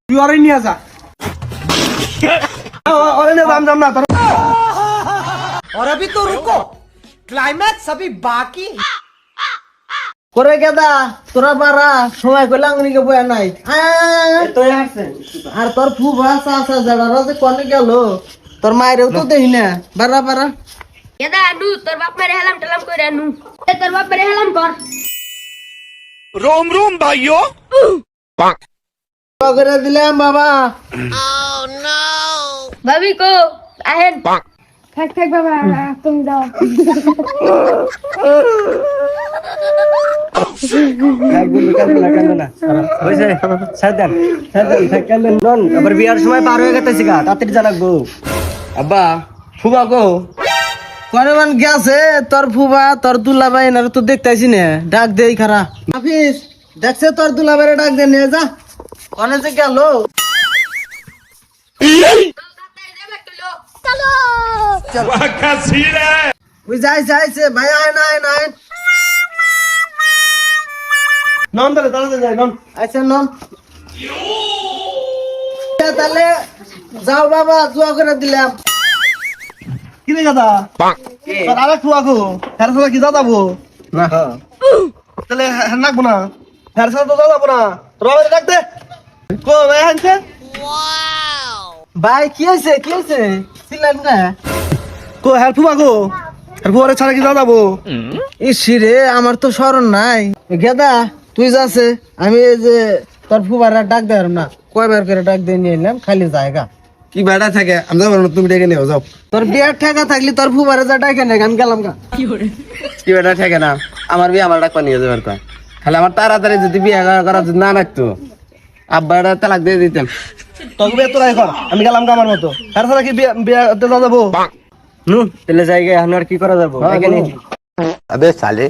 তুই ওরে নিয়ে যা ওরে নিয়ে দাম না তোর और अभी तो रुको क्लाइमैक्स अभी बाकी করে গেদা তোরা বারা সময় কইলা আঙ্গুনিকে বয়া নাই তুই আসছে আর তোর ফুবা চাচা জাড়ারা যে কোনে গেল তোর মায়েরও তো দেই না বারা বারা Yada anu, তোর বাপ মেরে হেলাম টেলাম কইরা anu. তোর বাপ মেরে হেলাম কর. করে দিলাম বাবা ভাবি কো আহেন. থাক বাবা তুমি যাও. আবার বিয়ার সময় পার হয়ে গেছে গা তাড়াতাড়ি জানাবো আব্বা ফুবা গো কোনমান গেছে তোর ফুবা তোর দুলাভাই না তো দেখতাইছি না ডাক দেই খারা হাফিজ দেখছে তোর দুলাভাইরে ডাক দে নিয়ে যা কোনে যে গেল ওই যাইছে ভাই আয় না নন ধরে দাঁড়াতে যাই নন আচ্ছা নন তাহলে যাও বাবা দোয়া করে দিলাম কি রে গাদা তোর আরেক ফুয়া গো হের সাথে কি দাদাবো না তাহলে হের নাকবো না হের সাথে তো দাদাবো না রবে ডাক দে কো ভাই হানছে ভাই কি হয়েছে চিল্লান না কো হের ফুবা গো হের ফুয়ারে ছাড়া কি দাদাবো ইসিরে আমার তো স্মরণ নাই গেদা তুই যাচ্ছে আমি এই যে তোর ফুবারা ডাক দেয় না কয়বার করে ডাক দিয়ে নিয়ে এলাম খালি জায়গা কি বেড়া থাকে আমি যাবো না তুমি ডেকে নিও যাও তোর বিয়ার ঠেকা থাকলি তোর ফুবারা যা ডাকে না আমি গেলাম গা কি বেটা থাকে না আমার বিয়ে আমার ডাকবা নিয়ে যাবে খালি আমার তাড়াতাড়ি যদি বিয়ে করা যদি না রাখতো আব্বাটা তালাক দিয়ে দিতাম তোকে বিয়ে তোরাই কর আমি গেলাম গা আমার মতো তার সাথে কি বিয়ে যাবো নু তাহলে জায়গায় এখন আর কি করা যাবো এখানে আবে সালে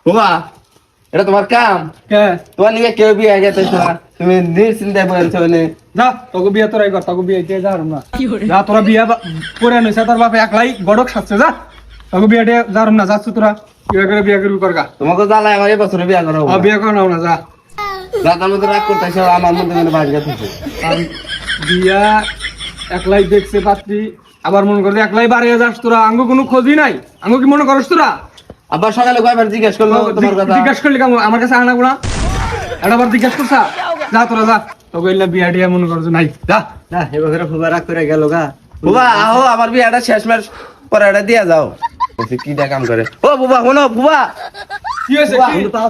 বাবা এটা তোমার কাম তোমার নিয়ে কেউ বিয়ে গেছে তুমি নিশ্চিন্তায় বলছো যা তোকে বিয়ে তোরাই কর তোকে বিয়ে দিয়ে যারম না যা তোরা বিয়ে করে নইছে তোর বাপে একলাই গড়ক সাজছে যা তোকে বিয়ে দিয়ে যারম না যাচ্ছ তোরা বিয়ে করবি করগা তোমাকে জ্বালায় আমার এবছর বিয়ে করো বিয়ে কর নাও না যা রাতার মধ্যে রাগ করতেছে আমার মধ্যে মনে বাড়ি গেছে আর বিয়া একলাই দেখছে পাত্রী আবার মনে করছে একলাই বাড়িয়ে যাস তোরা আঙ্গু কোনো খোঁজই নাই আঙ্গু কি মনে করস তোরা আবার সকালে কয়বার জিজ্ঞেস করলো তোমার কথা জিজ্ঞাস করলি কেমন আমার কাছে আনা গুণা একবার জিজ্ঞাস করছা যা তোরা যা তোকে এলে বিয়া টিয়া মনে করছে নাই যা না এবছর ফুবা রাগ করে গেল গা বুবা আহো আমার বিয়েটা শেষ মাস পরে এটা দিয়া যাও কি কাম করে ও বুবা শোনো বুবা কি হয়েছে